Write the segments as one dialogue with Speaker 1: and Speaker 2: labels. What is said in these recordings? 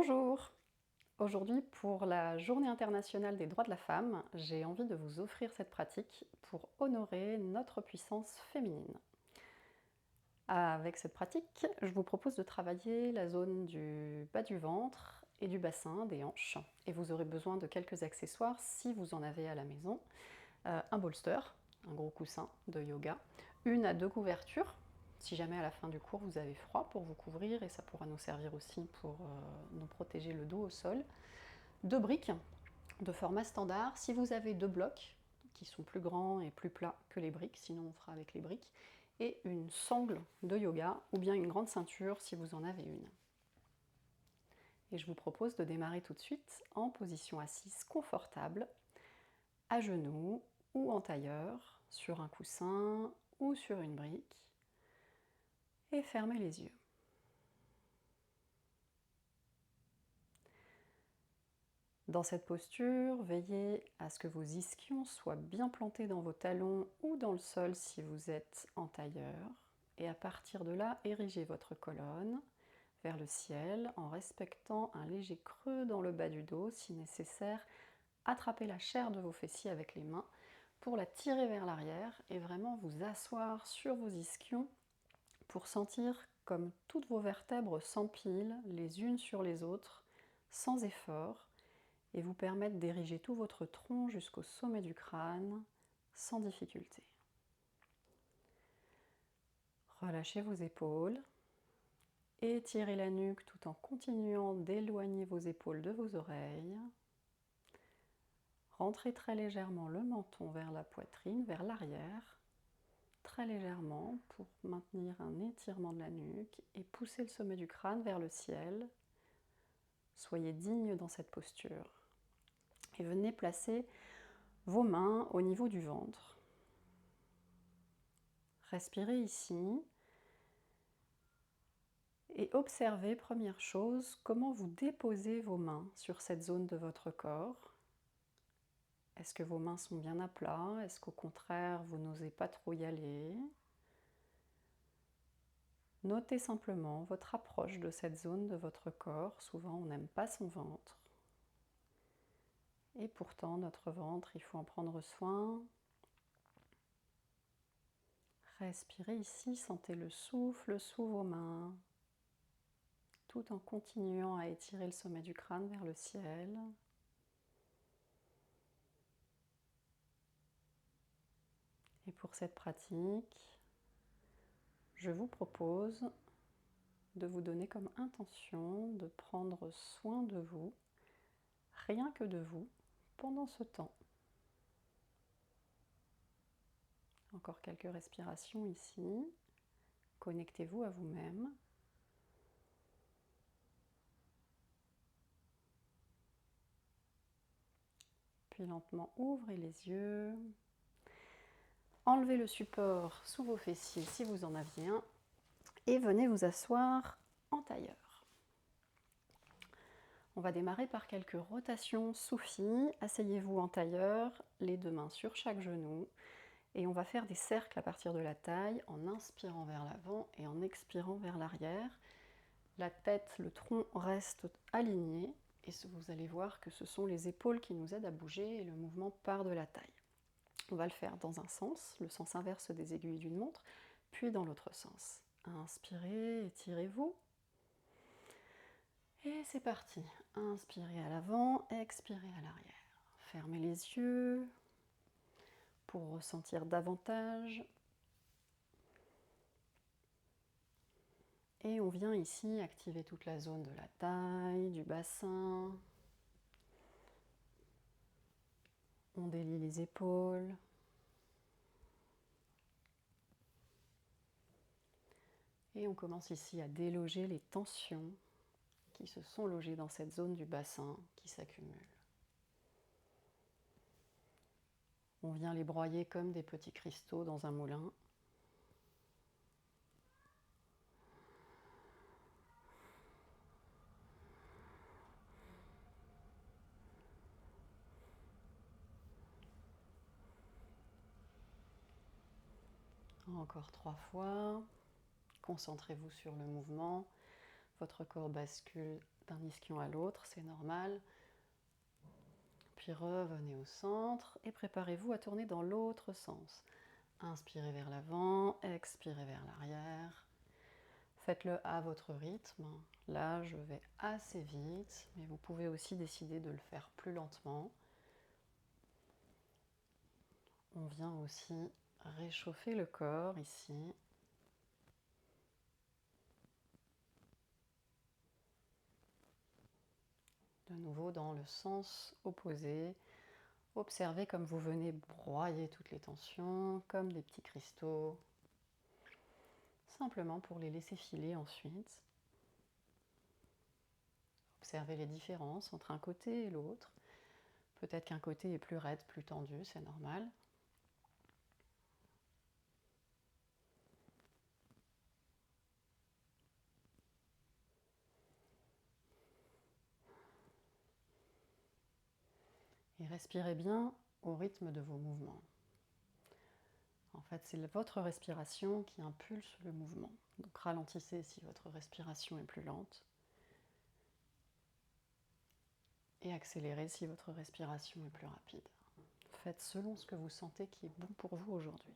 Speaker 1: Bonjour! Aujourd'hui, pour la Journée internationale des droits de la femme, j'ai envie de vous offrir cette pratique pour honorer notre puissance féminine. Avec cette pratique, je vous propose de travailler la zone du bas du ventre et du bassin, des hanches. Et vous aurez besoin de quelques accessoires si vous en avez à la maison. Un bolster, un gros coussin de yoga, une à deux couvertures, si jamais à la fin du cours vous avez froid pour vous couvrir, et ça pourra nous servir aussi pour nous protéger le dos au sol. Deux briques de format standard. Si vous avez deux blocs qui sont plus grands et plus plats que les briques, sinon on fera avec les briques, et une sangle de yoga ou bien une grande ceinture si vous en avez une. Et je vous propose de démarrer tout de suite en position assise confortable, à genoux ou en tailleur, sur un coussin ou sur une brique, et fermez les yeux. Dans cette posture, veillez à ce que vos ischions soient bien plantés dans vos talons ou dans le sol si vous êtes en tailleur. Et à partir de là, érigez votre colonne vers le ciel en respectant un léger creux dans le bas du dos. Si nécessaire, attrapez la chair de vos fessiers avec les mains pour la tirer vers l'arrière et vraiment vous asseoir sur vos ischions pour sentir comme toutes vos vertèbres s'empilent les unes sur les autres sans effort et vous permettre d'ériger tout votre tronc jusqu'au sommet du crâne sans difficulté. Relâchez vos épaules, étirez la nuque tout en continuant d'éloigner vos épaules de vos oreilles. Rentrez très légèrement le menton vers la poitrine, vers l'arrière, très légèrement pour maintenir un étirement de la nuque et poussez le sommet du crâne vers le ciel. Soyez digne dans cette posture. Et venez placer vos mains au niveau du ventre. Respirez ici et observez, première chose, comment vous déposez vos mains sur cette zone de votre corps. Est-ce que vos mains sont bien à plat? Est-ce qu'au contraire, vous n'osez pas trop y aller? Notez simplement votre approche de cette zone de votre corps. Souvent, on n'aime pas son ventre. Et pourtant, notre ventre, il faut en prendre soin. Respirez ici, sentez le souffle sous vos mains, tout en continuant à étirer le sommet du crâne vers le ciel. Et pour cette pratique, je vous propose de vous donner comme intention de prendre soin de vous, rien que de vous, pendant ce temps. Encore quelques respirations ici. Connectez-vous à vous-même. Puis lentement, ouvrez les yeux. Enlevez le support sous vos fessiers si vous en aviez un. Et venez vous asseoir en tailleur. On va démarrer par quelques rotations Soufi. Asseyez-vous en tailleur, les deux mains sur chaque genou. Et on va faire des cercles à partir de la taille en inspirant vers l'avant et en expirant vers l'arrière. La tête, le tronc restent alignés et vous allez voir que ce sont les épaules qui nous aident à bouger et le mouvement part de la taille. On va le faire dans un sens, le sens inverse des aiguilles d'une montre, puis dans l'autre sens. Inspirez, étirez-vous. Et c'est parti. Inspirez à l'avant, expirez à l'arrière. Fermez les yeux pour ressentir davantage. Et on vient ici activer toute la zone de la taille, du bassin. On délie les épaules. Et on commence ici à déloger les tensions qui se sont logées dans cette zone du bassin qui s'accumulent. On vient les broyer comme des petits cristaux dans un moulin. Encore 3 fois. Concentrez-vous sur le mouvement. Votre corps bascule d'un ischion à l'autre, c'est normal. Puis revenez au centre et préparez-vous à tourner dans l'autre sens. Inspirez vers l'avant, expirez vers l'arrière. Faites-le à votre rythme. Là, je vais assez vite, mais vous pouvez aussi décider de le faire plus lentement. On vient aussi réchauffer le corps ici. De nouveau dans le sens opposé. Observez comme vous venez broyer toutes les tensions, comme des petits cristaux. Simplement pour les laisser filer ensuite. Observez les différences entre un côté et l'autre. Peut-être qu'un côté est plus raide, plus tendu, c'est normal. Et respirez bien au rythme de vos mouvements. En fait, c'est votre respiration qui impulse le mouvement. Donc ralentissez si votre respiration est plus lente. Et accélérez si votre respiration est plus rapide. Faites selon ce que vous sentez qui est bon pour vous aujourd'hui.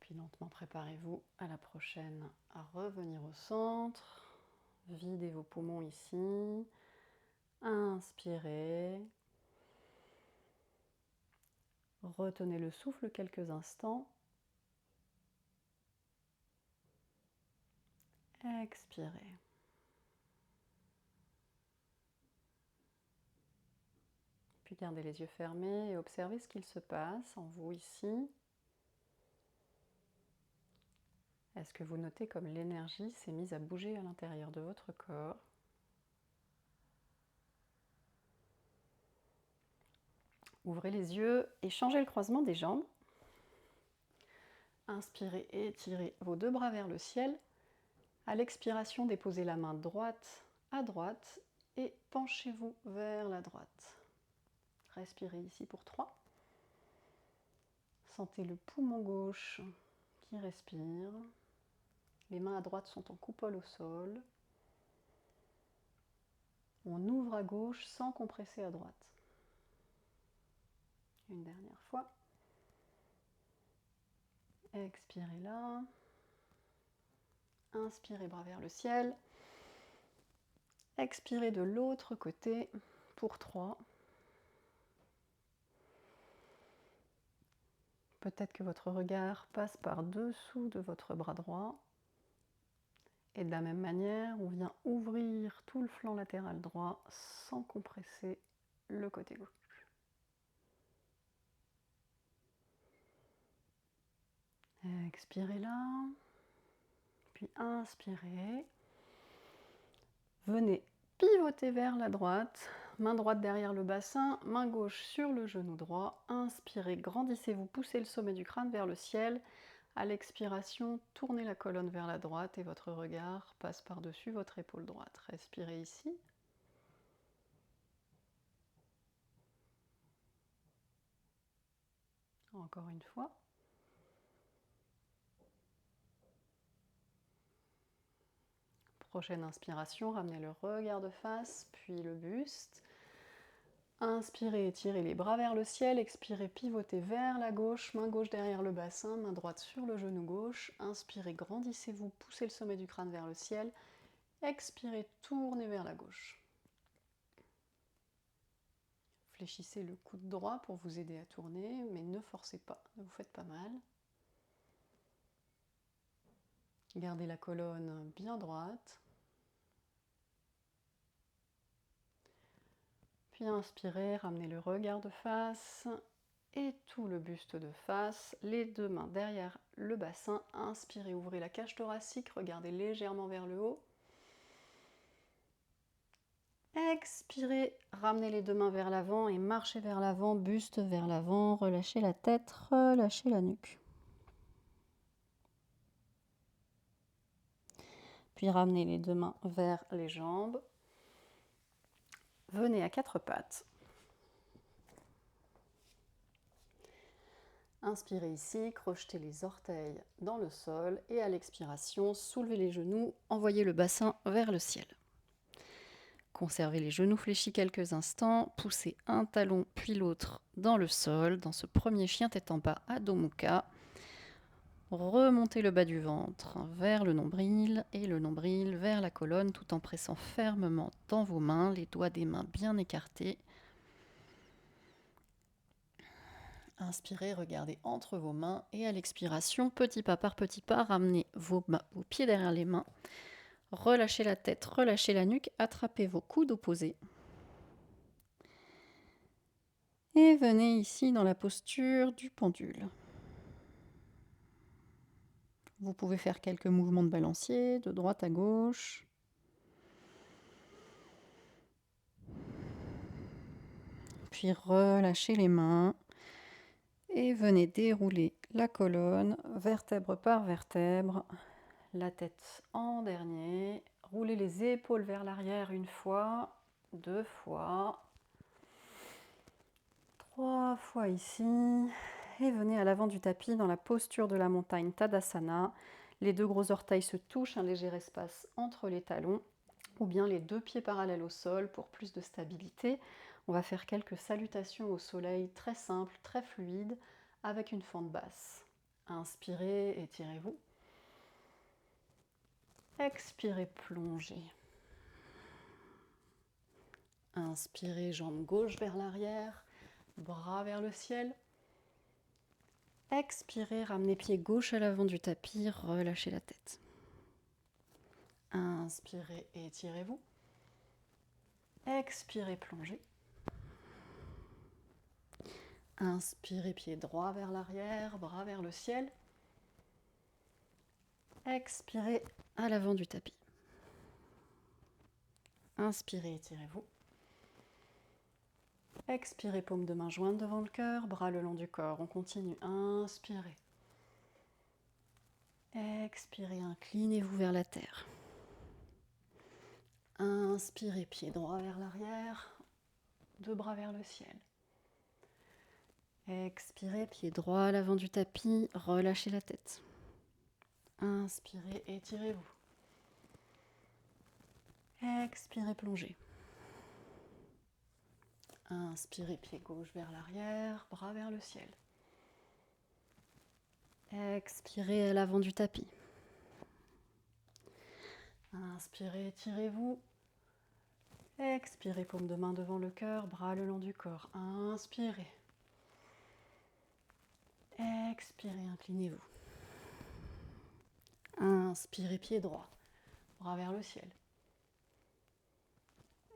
Speaker 1: Puis lentement préparez-vous à la prochaine, à revenir au centre. Videz vos poumons ici. Inspirez. Retenez le souffle quelques instants. Expirez. Puis gardez les yeux fermés et observez ce qu'il se passe en vous ici. Est-ce que vous notez comme l'énergie s'est mise à bouger à l'intérieur de votre corps? Ouvrez les yeux et changez le croisement des jambes. Inspirez et étirez vos deux bras vers le ciel. À l'expiration, déposez la main droite à droite et penchez-vous vers la droite. Respirez ici pour 3. Sentez le poumon gauche qui respire. Les mains à droite sont en coupole au sol. On ouvre à gauche sans compresser à droite. Une dernière fois. Expirez là. Inspirez, bras vers le ciel. Expirez de l'autre côté pour 3. Peut-être que votre regard passe par dessous de votre bras droit. Et de la même manière, on vient ouvrir tout le flanc latéral droit sans compresser le côté gauche. Expirez là. Puis inspirez. Venez pivoter vers la droite. Main droite derrière le bassin, main gauche sur le genou droit. Inspirez, grandissez-vous, poussez le sommet du crâne vers le ciel. À l'expiration, tournez la colonne vers la droite et votre regard passe par-dessus votre épaule droite. Respirez ici. Encore une fois. Prochaine inspiration, ramenez le regard de face, puis le buste. Inspirez, étirez les bras vers le ciel. Expirez, pivotez vers la gauche. Main gauche derrière le bassin, main droite sur le genou gauche. Inspirez, grandissez-vous, poussez le sommet du crâne vers le ciel. Expirez, tournez vers la gauche. Fléchissez le coude droit pour vous aider à tourner, mais ne forcez pas, ne vous faites pas mal. Gardez la colonne bien droite. Puis inspirez, ramenez le regard de face et tout le buste de face. Les deux mains derrière le bassin. Inspirez, ouvrez la cage thoracique, regardez légèrement vers le haut. Expirez, ramenez les deux mains vers l'avant et marchez vers l'avant, buste vers l'avant. Relâchez la tête, relâchez la nuque. Puis ramenez les deux mains vers les jambes. Venez à quatre pattes. Inspirez ici, crochetez les orteils dans le sol et à l'expiration, soulevez les genoux, envoyez le bassin vers le ciel. Conservez les genoux fléchis quelques instants, poussez un talon puis l'autre dans le sol, dans ce premier chien tête en bas Adho Mukha. Remontez le bas du ventre vers le nombril et le nombril vers la colonne tout en pressant fermement dans vos mains, les doigts des mains bien écartés. Inspirez, regardez entre vos mains et à l'expiration, petit pas par petit pas, ramenez vos pieds derrière les mains. Relâchez la tête, relâchez la nuque, attrapez vos coudes opposés. Et venez ici dans la posture du pendule. Vous pouvez faire quelques mouvements de balancier, de droite à gauche. Puis relâchez les mains. Et venez dérouler la colonne, vertèbre par vertèbre. La tête en dernier. Roulez les épaules vers l'arrière une fois, 2 fois, 3 fois ici. Et venez à l'avant du tapis dans la posture de la montagne Tadasana. Les 2 gros orteils se touchent, un léger espace entre les talons, ou bien les 2 pieds parallèles au sol pour plus de stabilité. On va faire quelques salutations au soleil très simples, très fluides, avec une fente basse. Inspirez, étirez-vous. Expirez, plongez. Inspirez, jambe gauche vers l'arrière, bras vers le ciel. Expirez, ramenez pied gauche à l'avant du tapis, relâchez la tête. Inspirez, étirez-vous. Expirez, plongez. Inspirez, pied droit vers l'arrière, bras vers le ciel. Expirez à l'avant du tapis. Inspirez, étirez-vous. Expirez, paume de main jointe devant le cœur, bras le long du corps. On continue. Inspirez. Expirez, inclinez-vous vers la terre. Inspirez, pied droit vers l'arrière, 2 bras vers le ciel. Expirez, pied droit à l'avant du tapis, relâchez la tête. Inspirez, étirez-vous. Expirez, plongez. Inspirez, pied gauche vers l'arrière, bras vers le ciel. Expirez à l'avant du tapis. Inspirez, étirez-vous. Expirez, paume de main devant le cœur, bras le long du corps. Inspirez. Expirez, inclinez-vous. Inspirez, pied droit, bras vers le ciel.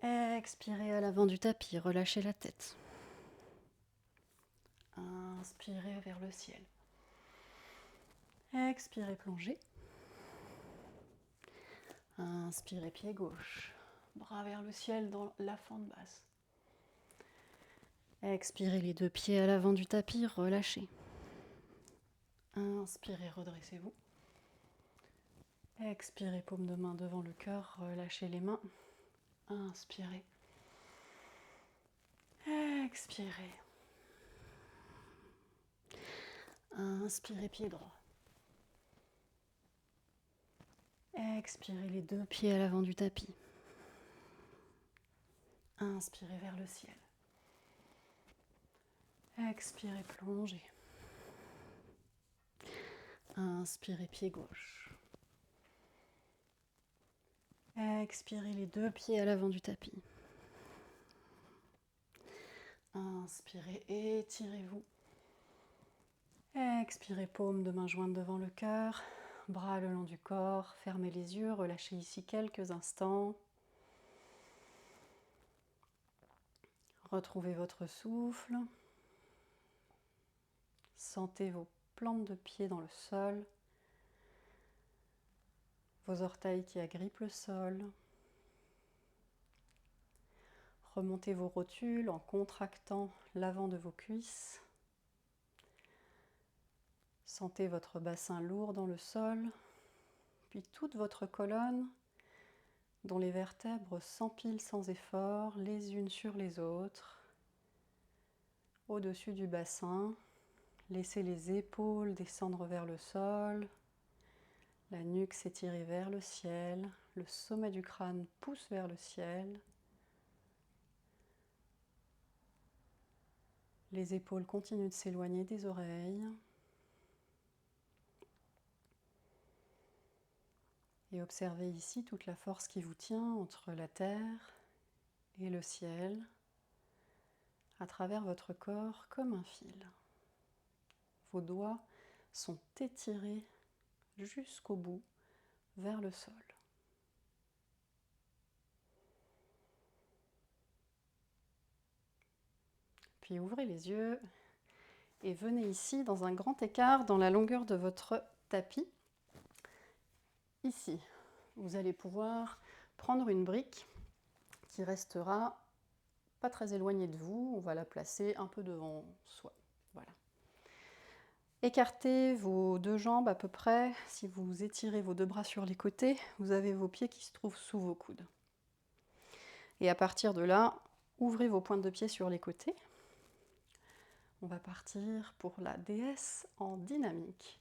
Speaker 1: Expirez à l'avant du tapis, relâchez la tête. Inspirez vers le ciel. Expirez, plongez. Inspirez, pied gauche, bras vers le ciel dans la fente basse. Expirez les 2 pieds à l'avant du tapis, relâchez. Inspirez, redressez-vous. Expirez, paume de main devant le cœur, relâchez les mains. Inspirez. Expirez. Inspirez, pied droit. Expirez les 2 pieds à l'avant du tapis. Inspirez vers le ciel. Expirez, plongez. Inspirez, pied gauche. Expirez les 2 pieds à l'avant du tapis. Inspirez, étirez-vous. Expirez, paume de main jointe devant le cœur, bras le long du corps, fermez les yeux, relâchez ici quelques instants. Retrouvez votre souffle. Sentez vos plantes de pied dans le sol, vos orteils qui agrippent le sol. Remontez vos rotules en contractant l'avant de vos cuisses. Sentez votre bassin lourd dans le sol, puis toute votre colonne dont les vertèbres s'empilent sans effort, les unes sur les autres, au-dessus du bassin, Laissez les épaules descendre vers le sol, la nuque s'étirer vers le ciel, le sommet du crâne pousse vers le ciel. Les épaules continuent de s'éloigner des oreilles. Et observez ici toute la force qui vous tient entre la terre et le ciel, à travers votre corps comme un fil. Vos doigts sont étirés jusqu'au bout, vers le sol. Puis ouvrez les yeux et venez ici dans un grand écart dans la longueur de votre tapis. Ici, vous allez pouvoir prendre une brique qui restera pas très éloignée de vous. On va la placer un peu devant soi. Voilà. Écartez vos deux jambes à peu près. Si vous étirez vos deux bras sur les côtés, vous avez vos pieds qui se trouvent sous vos coudes. Et à partir de là, ouvrez vos pointes de pied sur les côtés. On va partir pour la déesse en dynamique.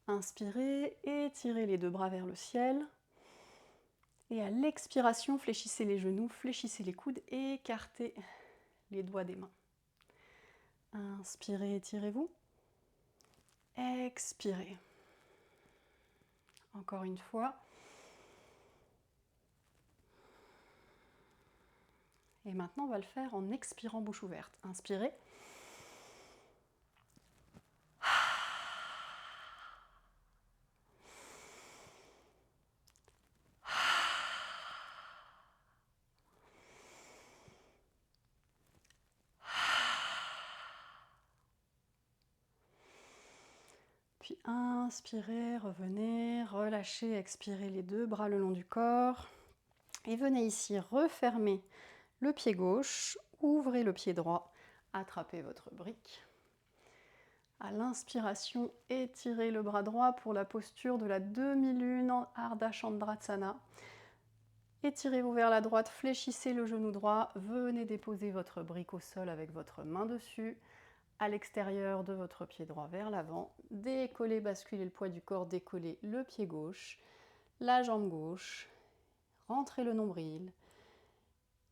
Speaker 1: Inspirez, étirez les deux bras vers le ciel. Et à l'expiration, fléchissez les genoux, fléchissez les coudes et écartez les doigts des mains. Inspirez, étirez-vous. Expirez. Encore une fois. Et maintenant, on va le faire en expirant bouche ouverte. Inspirez. Puis inspirez, revenez, relâchez, expirez les deux bras le long du corps. Et venez ici refermer le pied gauche, ouvrez le pied droit, attrapez votre brique. À l'inspiration, étirez le bras droit pour la posture de la demi-lune en Ardha Chandrasana. Étirez-vous vers la droite, fléchissez le genou droit, venez déposer votre brique au sol avec votre main dessus, à l'extérieur de votre pied droit vers l'avant. Décollez, basculez le poids du corps, décollez le pied gauche, la jambe gauche, rentrez le nombril,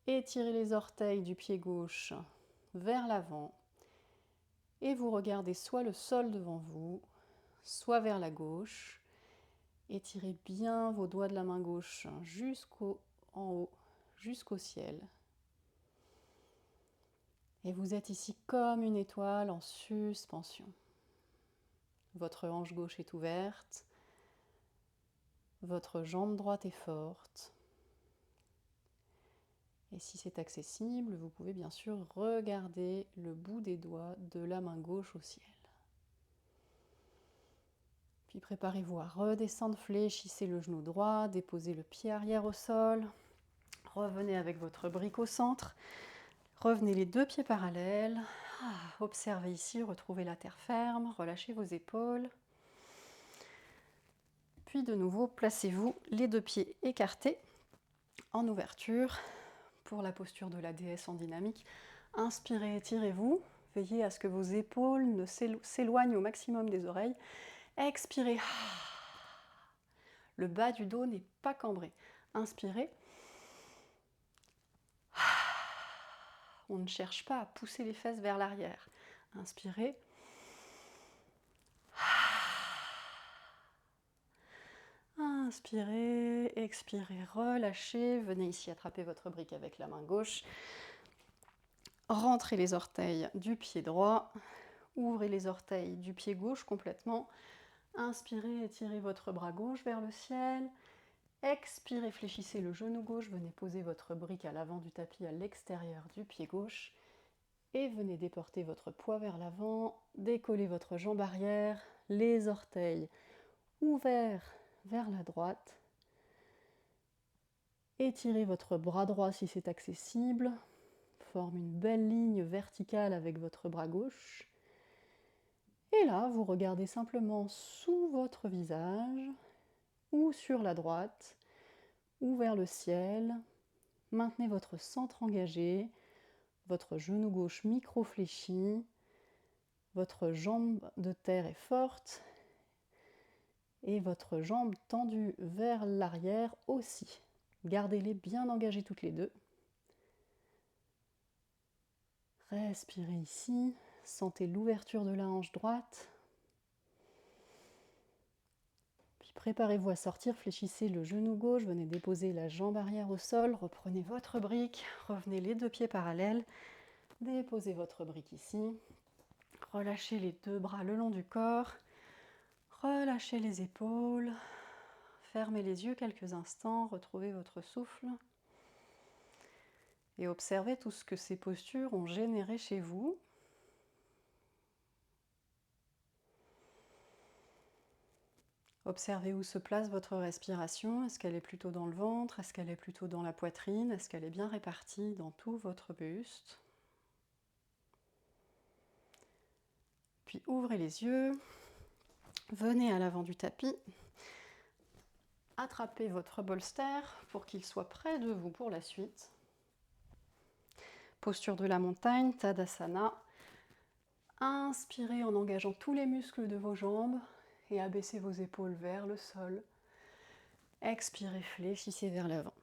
Speaker 1: étirez les orteils du pied gauche vers l'avant et vous regardez soit le sol devant vous, soit vers la gauche. Étirez bien vos doigts de la main gauche jusqu'en haut, jusqu'au ciel. Et vous êtes ici comme une étoile en suspension. Votre hanche gauche est ouverte, votre jambe droite est forte. Et si c'est accessible, vous pouvez bien sûr regarder le bout des doigts de la main gauche au ciel. Puis préparez-vous à redescendre, fléchissez le genou droit, déposez le pied arrière au sol. Revenez avec votre brique au centre. Revenez les deux pieds parallèles. Observez ici, retrouvez la terre ferme, relâchez vos épaules. Puis de nouveau, placez-vous les deux pieds écartés en ouverture pour la posture de la déesse en dynamique. Inspirez, étirez-vous. Veillez à ce que vos épaules ne s'éloignent au maximum des oreilles. Expirez. Le bas du dos n'est pas cambré. Inspirez. On ne cherche pas à pousser les fesses vers l'arrière. Inspirez. Inspirez, expirez, relâchez. Venez ici attraper votre brique avec la main gauche. Rentrez les orteils du pied droit. Ouvrez les orteils du pied gauche complètement. Inspirez, étirez votre bras gauche vers le ciel. Expirez, fléchissez le genou gauche. Venez poser votre brique à l'avant du tapis, à l'extérieur du pied gauche. Et venez déporter votre poids vers l'avant. Décollez votre jambe arrière. Les orteils ouverts vers la droite. Étirez votre bras droit si c'est accessible. Forme une belle ligne verticale avec votre bras gauche. Et là, vous regardez simplement sous votre visage, ou sur la droite, ou vers le ciel. Maintenez votre centre engagé, votre genou gauche micro-fléchi. Votre jambe de terre est forte et votre jambe tendue vers l'arrière aussi. Gardez-les bien engagées toutes les deux. Respirez ici, sentez l'ouverture de la hanche droite. Puis préparez-vous à sortir, fléchissez le genou gauche, venez déposer la jambe arrière au sol, reprenez votre brique, revenez les deux pieds parallèles, déposez votre brique ici, relâchez les deux bras le long du corps, relâchez les épaules, fermez les yeux quelques instants, retrouvez votre souffle et observez tout ce que ces postures ont généré chez vous. Observez où se place votre respiration. Est-ce qu'elle est plutôt dans le ventre? Est-ce qu'elle est plutôt dans la poitrine? Est-ce qu'elle est bien répartie dans tout votre buste? Puis ouvrez les yeux, venez à l'avant du tapis, attrapez votre bolster pour qu'il soit près de vous pour la suite. Posture de la montagne, Tadasana. Inspirez en engageant tous les muscles de vos jambes et abaissez vos épaules vers le sol. Expirez, fléchissez vers l'avant.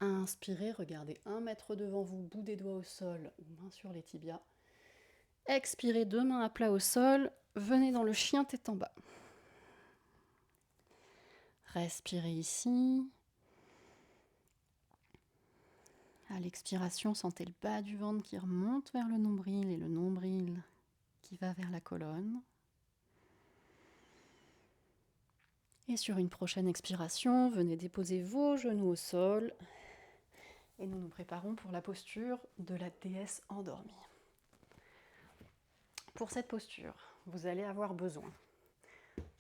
Speaker 1: Inspirez, regardez 1 mètre devant vous, bout des doigts au sol, main sur les tibias. Expirez, 2 mains à plat au sol, venez dans le chien tête en bas. Respirez ici. À l'expiration, sentez le bas du ventre qui remonte vers le nombril et le nombril qui va vers la colonne. Et sur une prochaine expiration, venez déposer vos genoux au sol et nous nous préparons pour la posture de la déesse endormie. Pour cette posture, vous allez avoir besoin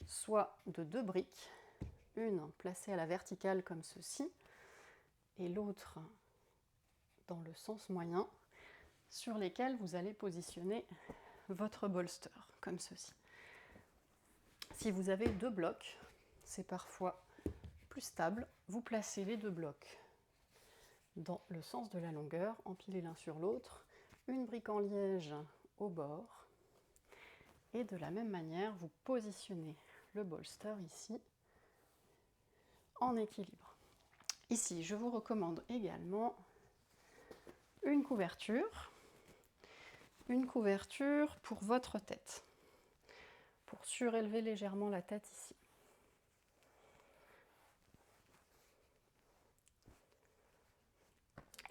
Speaker 1: soit de 2 briques, une placée à la verticale comme ceci et l'autre dans le sens moyen, sur lesquelles vous allez positionner votre bolster comme ceci. Si vous avez 2 blocs, c'est parfois plus stable, vous placez les 2 blocs dans le sens de la longueur, empilés l'un sur l'autre, une brique en liège au bord, et de la même manière, vous positionnez le bolster ici en équilibre. Ici, je vous recommande également une couverture pour votre tête, pour surélever légèrement la tête ici.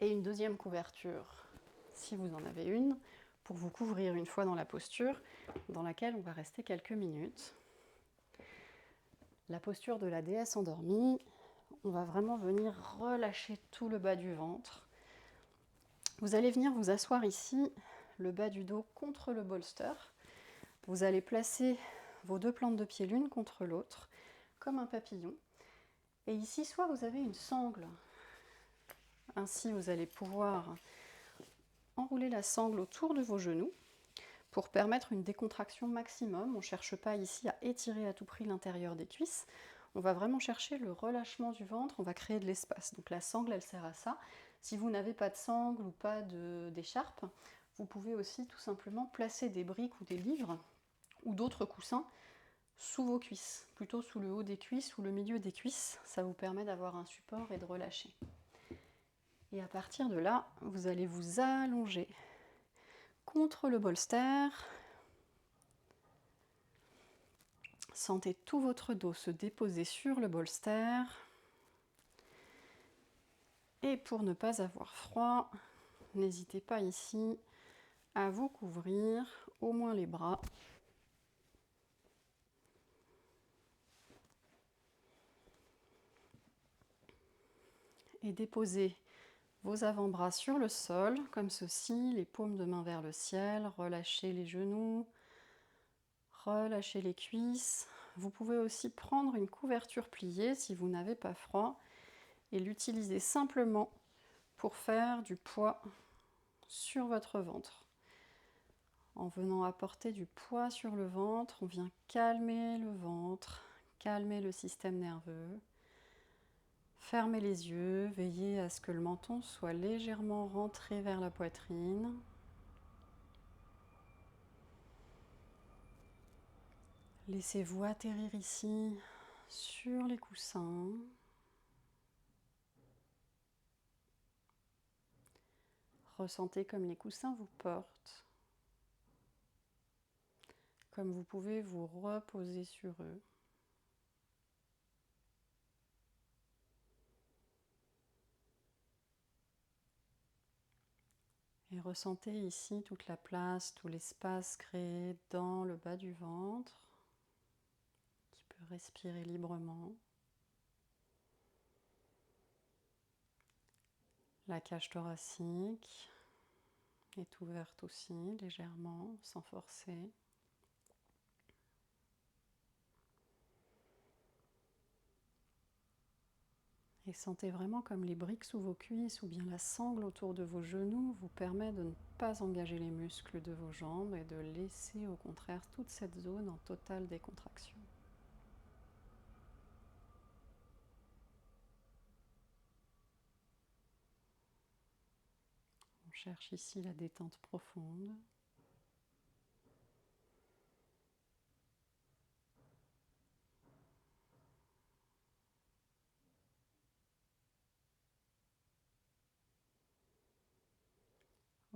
Speaker 1: Et une deuxième couverture, si vous en avez une, pour vous couvrir une fois dans la posture, dans laquelle on va rester quelques minutes. La posture de la déesse endormie, on va vraiment venir relâcher tout le bas du ventre. Vous allez venir vous asseoir ici, le bas du dos contre le bolster. Vous allez placer vos 2 plantes de pied l'une contre l'autre, comme un papillon. Et ici, soit vous avez une sangle. Ainsi, vous allez pouvoir enrouler la sangle autour de vos genoux pour permettre une décontraction maximum. On ne cherche pas ici à étirer à tout prix l'intérieur des cuisses. On va vraiment chercher le relâchement du ventre, on va créer de l'espace. Donc la sangle, elle sert à ça. Si vous n'avez pas de sangle ou pas d'écharpe, vous pouvez aussi tout simplement placer des briques ou des livres ou d'autres coussins sous vos cuisses, plutôt sous le haut des cuisses ou le milieu des cuisses. Ça vous permet d'avoir un support et de relâcher. Et à partir de là, vous allez vous allonger contre le bolster. Sentez tout votre dos se déposer sur le bolster. Et pour ne pas avoir froid, n'hésitez pas ici à vous couvrir au moins les bras. Et déposez vos avant-bras sur le sol, comme ceci, les paumes de main vers le ciel, relâchez les genoux, relâchez les cuisses. Vous pouvez aussi prendre une couverture pliée si vous n'avez pas froid et l'utiliser simplement pour faire du poids sur votre ventre. En venant apporter du poids sur le ventre, on vient calmer le ventre, calmer le système nerveux. Fermez les yeux, veillez à ce que le menton soit légèrement rentré vers la poitrine. Laissez-vous atterrir ici sur les coussins. Ressentez comme les coussins vous portent, comme vous pouvez vous reposer sur eux. Et ressentez ici toute la place, tout l'espace créé dans le bas du ventre, qui peut respirer librement. La cage thoracique est ouverte aussi, légèrement, sans forcer. Et sentez vraiment comme les briques sous vos cuisses ou bien la sangle autour de vos genoux vous permet de ne pas engager les muscles de vos jambes et de laisser au contraire toute cette zone en totale décontraction. On cherche ici la détente profonde.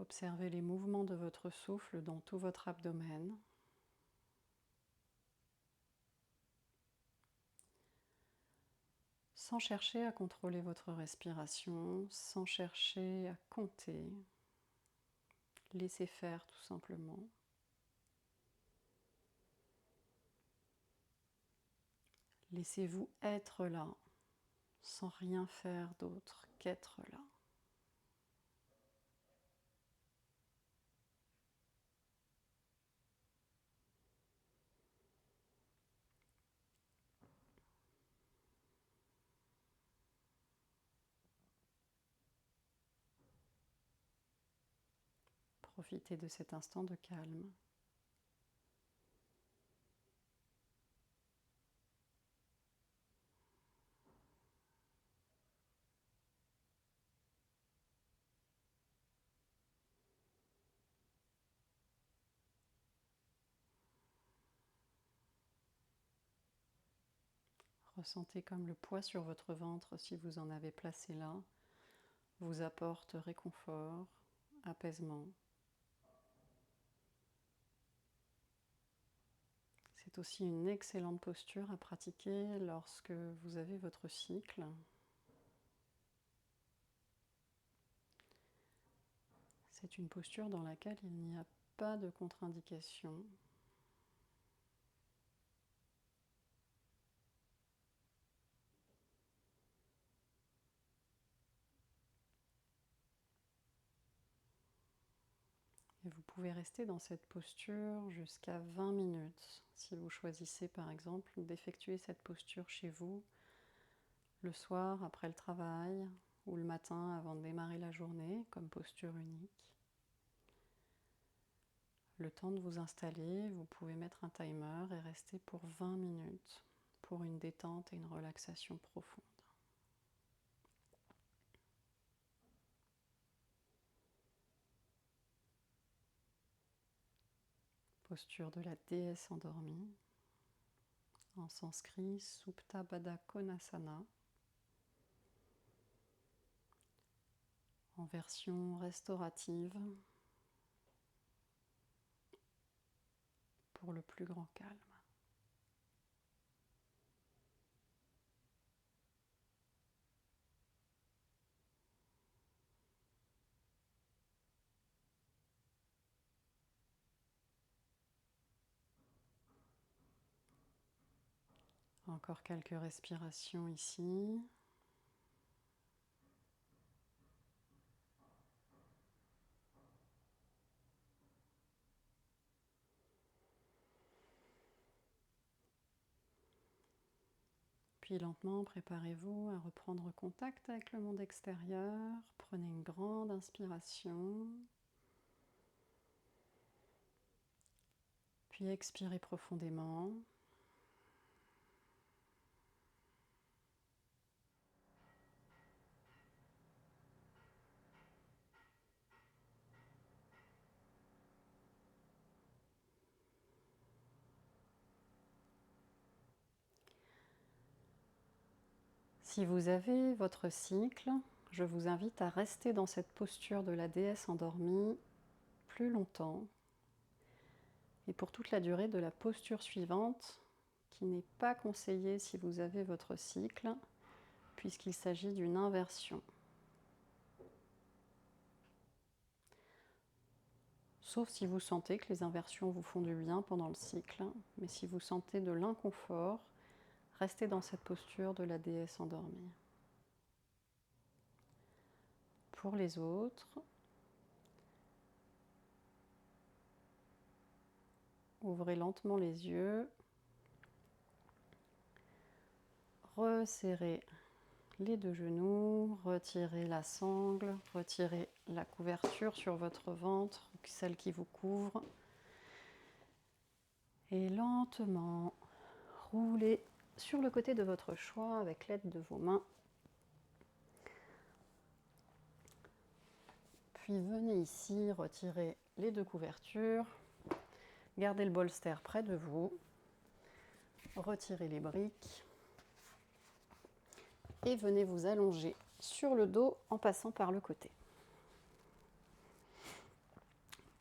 Speaker 1: Observez les mouvements de votre souffle dans tout votre abdomen. Sans chercher à contrôler votre respiration, sans chercher à compter. Laissez faire tout simplement. Laissez-vous être là, sans rien faire d'autre qu'être là. Profitez de cet instant de calme. Ressentez comme le poids sur votre ventre, si vous en avez placé là, vous apporte réconfort, apaisement. C'est aussi une excellente posture à pratiquer lorsque vous avez votre cycle. C'est une posture dans laquelle il n'y a pas de contre-indication. Et vous pouvez rester dans cette posture jusqu'à 20 minutes. Si vous choisissez par exemple d'effectuer cette posture chez vous le soir après le travail ou le matin avant de démarrer la journée comme posture unique. Le temps de vous installer, vous pouvez mettre un timer et rester pour 20 minutes pour une détente et une relaxation profonde. Posture de la déesse endormie, en sanskrit Supta Baddha Konasana, en version restaurative pour le plus grand calme. Encore quelques respirations ici. Puis lentement, préparez-vous à reprendre contact avec le monde extérieur. Prenez une grande inspiration. Puis expirez profondément. Si vous avez votre cycle, je vous invite à rester dans cette posture de la déesse endormie plus longtemps et pour toute la durée de la posture suivante, qui n'est pas conseillée si vous avez votre cycle, puisqu'il s'agit d'une inversion. Sauf si vous sentez que les inversions vous font du bien pendant le cycle, mais si vous sentez de l'inconfort, restez dans cette posture de la déesse endormie. Pour les autres, ouvrez lentement les yeux, resserrez les deux genoux, retirez la sangle, retirez la couverture sur votre ventre, celle qui vous couvre, et lentement roulez sur le côté de votre choix avec l'aide de vos mains. Puis venez ici, retirez les deux couvertures, gardez le bolster près de vous, retirez les briques et venez vous allonger sur le dos en passant par le côté.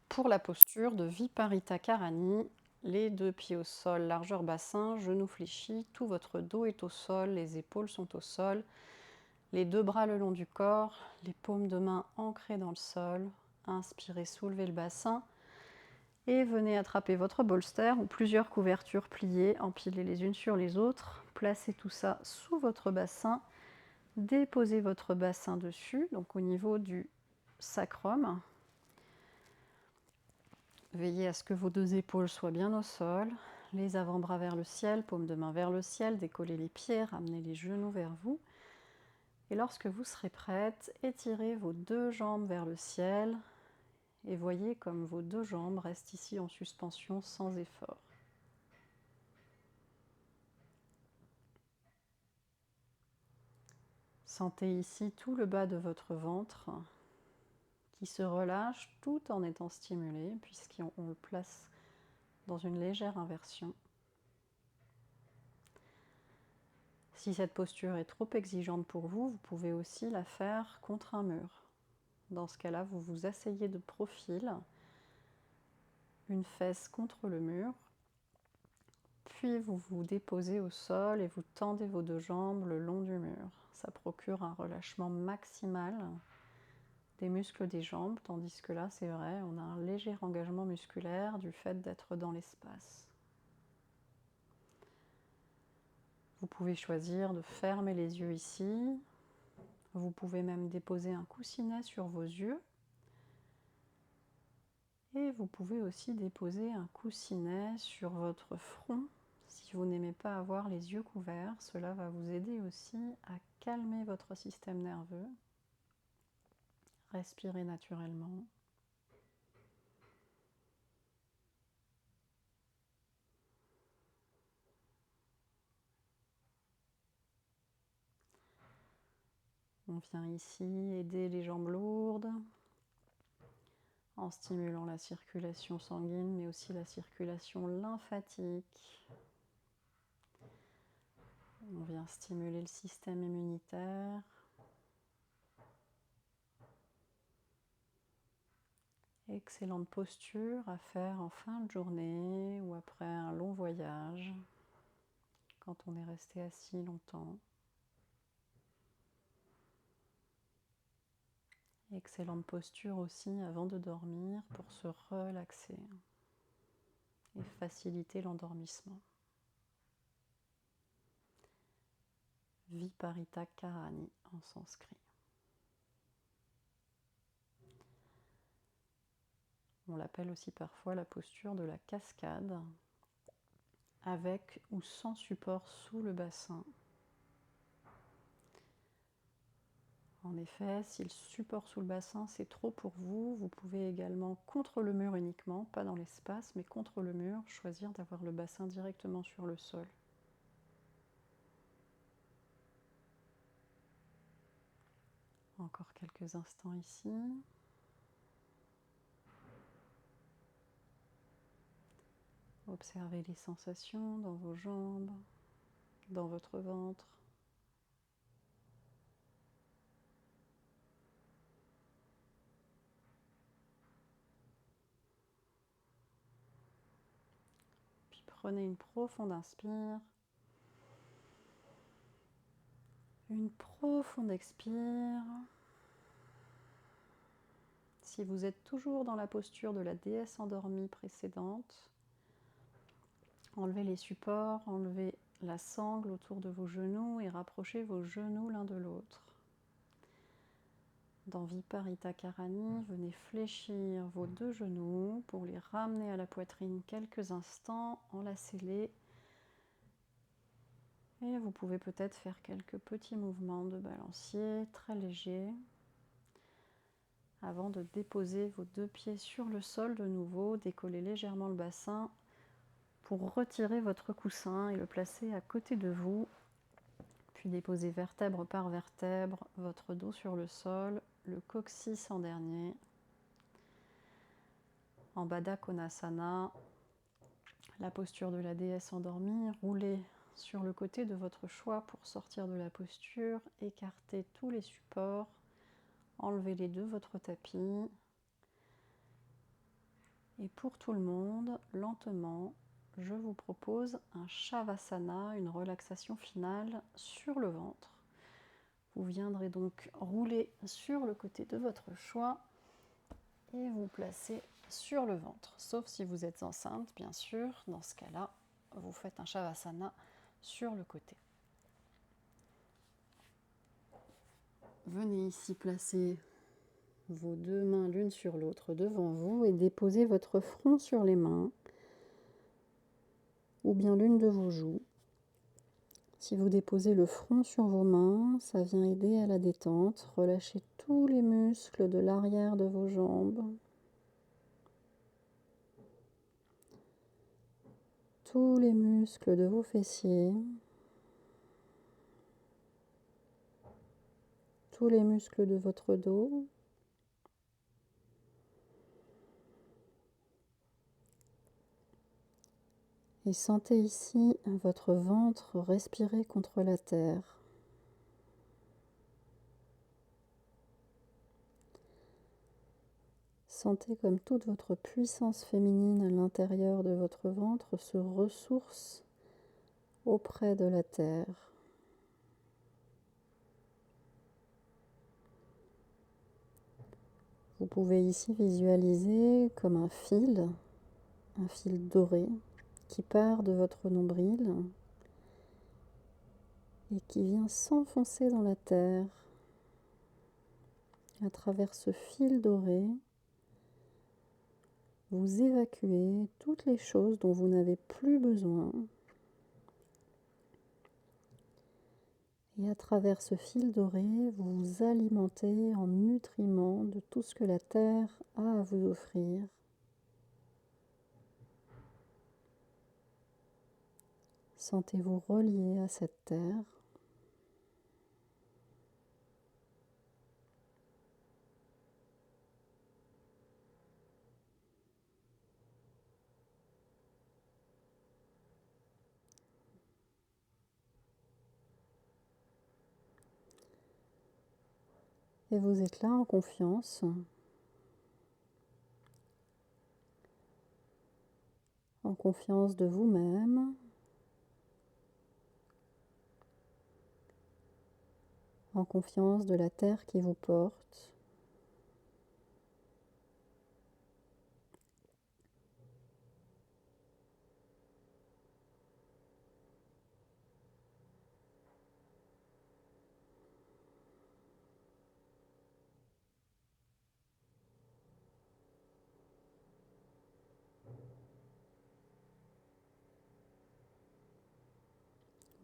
Speaker 1: Pour la posture de Viparita Karani, les deux pieds au sol, largeur bassin, genoux fléchis, tout votre dos est au sol, les épaules sont au sol, les deux bras le long du corps, les paumes de main ancrées dans le sol. Inspirez, soulevez le bassin et venez attraper votre bolster ou plusieurs couvertures pliées, empilées les unes sur les autres. Placez tout ça sous votre bassin, déposez votre bassin dessus, donc au niveau du sacrum. Veillez à ce que vos deux épaules soient bien au sol, les avant-bras vers le ciel, paumes de main vers le ciel, décollez les pieds, ramenez les genoux vers vous. Et lorsque vous serez prête, étirez vos deux jambes vers le ciel et voyez comme vos deux jambes restent ici en suspension sans effort. Sentez ici tout le bas de votre ventre qui se relâche tout en étant stimulé puisqu'on le place dans une légère inversion. Si cette posture est trop exigeante pour vous, vous pouvez aussi la faire contre un mur. Dans ce cas-là, vous vous asseyez de profil, une fesse contre le mur, puis vous vous déposez au sol et vous tendez vos deux jambes le long du mur. Ça procure un relâchement maximal des muscles des jambes, tandis que là, c'est vrai, on a un léger engagement musculaire du fait d'être dans l'espace. Vous pouvez choisir de fermer les yeux ici. Vous pouvez même déposer un coussinet sur vos yeux. Et vous pouvez aussi déposer un coussinet sur votre front. Si vous n'aimez pas avoir les yeux couverts, cela va vous aider aussi à calmer votre système nerveux. Respirez naturellement. On vient ici aider les jambes lourdes en stimulant la circulation sanguine, mais aussi la circulation lymphatique. On vient stimuler le système immunitaire. Excellente posture à faire en fin de journée ou après un long voyage, quand on est resté assis longtemps. Excellente posture aussi avant de dormir pour se relaxer et faciliter l'endormissement. Viparita Karani en sanskrit. On l'appelle aussi parfois la posture de la cascade, avec ou sans support sous le bassin. En effet, si le support sous le bassin c'est trop pour vous, vous pouvez également contre le mur uniquement, pas dans l'espace, mais contre le mur, choisir d'avoir le bassin directement sur le sol. Encore quelques instants ici. Observez les sensations dans vos jambes, dans votre ventre. Prenez une profonde inspire. Une profonde expire. Si vous êtes toujours dans la posture de la déesse endormie précédente, enlevez les supports, enlevez la sangle autour de vos genoux et rapprochez vos genoux l'un de l'autre. Dans Viparita Karani, venez fléchir vos deux genoux pour les ramener à la poitrine quelques instants, enlacez-les. Et vous pouvez peut-être faire quelques petits mouvements de balancier très légers avant de déposer vos deux pieds sur le sol de nouveau, décoller légèrement le bassin pour retirer votre coussin et le placer à côté de vous. Puis déposez vertèbre par vertèbre votre dos sur le sol, le coccyx en dernier. En Baddha Konasana, la posture de la déesse endormie, roulez sur le côté de votre choix pour sortir de la posture, écartez tous les supports, enlevez-les de votre tapis. Et pour tout le monde, lentement, je vous propose un Shavasana, une relaxation finale sur le ventre. Vous viendrez donc rouler sur le côté de votre choix et vous placer sur le ventre. Sauf si vous êtes enceinte, bien sûr. Dans ce cas-là, vous faites un Shavasana sur le côté. Venez ici placer vos deux mains l'une sur l'autre devant vous et déposez votre front sur les mains ou bien l'une de vos joues. Si vous déposez le front sur vos mains, ça vient aider à la détente. Relâchez tous les muscles de l'arrière de vos jambes, tous les muscles de vos fessiers, tous les muscles de votre dos. Et sentez ici votre ventre respirer contre la terre. Sentez comme toute votre puissance féminine à l'intérieur de votre ventre se ressource auprès de la terre. Vous pouvez ici visualiser comme un fil doré qui part de votre nombril et qui vient s'enfoncer dans la terre. À travers ce fil doré, vous évacuez toutes les choses dont vous n'avez plus besoin. Et à travers ce fil doré, vous vous alimentez en nutriments de tout ce que la terre a à vous offrir. Sentez-vous relié à cette terre. Et vous êtes là en confiance, de vous-même, en confiance de la terre qui vous porte.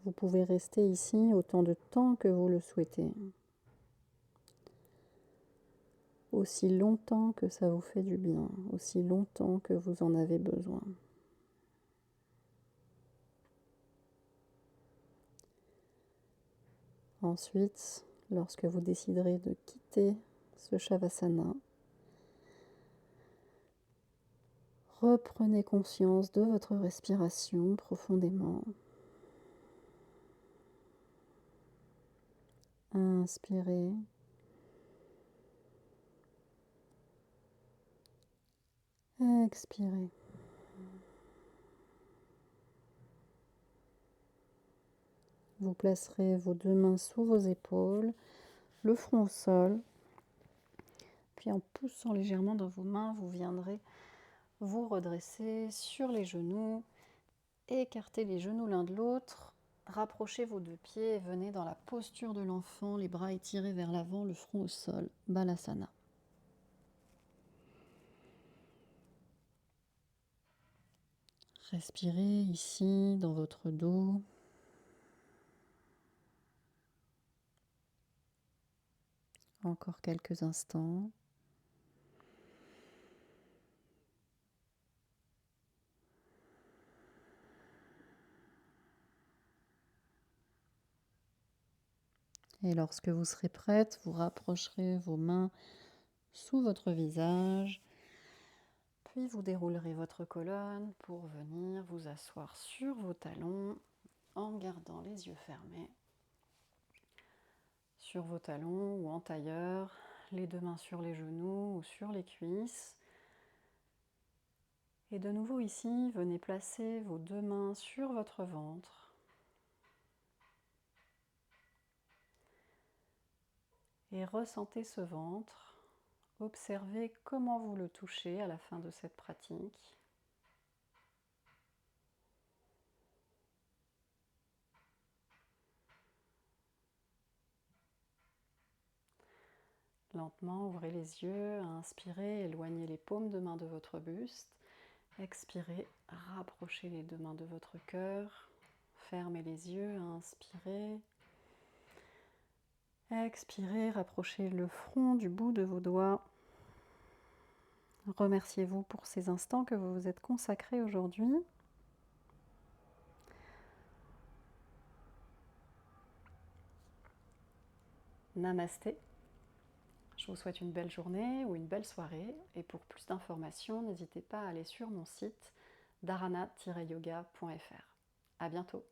Speaker 1: Vous pouvez rester ici autant de temps que vous le souhaitez. Aussi longtemps que ça vous fait du bien, aussi longtemps que vous en avez besoin. Ensuite, lorsque vous déciderez de quitter ce Shavasana, reprenez conscience de votre respiration profondément. Inspirez. Expirez. Vous placerez vos deux mains sous vos épaules, le front au sol. Puis en poussant légèrement dans vos mains, vous viendrez vous redresser sur les genoux, écartez les genoux l'un de l'autre, rapprochez vos deux pieds et venez dans la posture de l'enfant, les bras étirés vers l'avant, le front au sol, Balasana. Respirez ici dans votre dos. Encore quelques instants. Et lorsque vous serez prête, vous rapprocherez vos mains sous votre visage. Puis vous déroulerez votre colonne pour venir vous asseoir sur vos talons en gardant les yeux fermés. Sur vos talons ou en tailleur, les deux mains sur les genoux ou sur les cuisses. Et de nouveau ici, venez placer vos deux mains sur votre ventre. Et ressentez ce ventre. Observez comment vous le touchez à la fin de cette pratique. Lentement, ouvrez les yeux, inspirez, éloignez les paumes de main de votre buste. Expirez, rapprochez les deux mains de votre cœur. Fermez les yeux, inspirez. Expirez, rapprochez le front du bout de vos doigts. Remerciez-vous pour ces instants que vous vous êtes consacrés aujourd'hui. Namasté. Je vous souhaite une belle journée ou une belle soirée. Et pour plus d'informations, n'hésitez pas à aller sur mon site dharana-yoga.fr. À bientôt.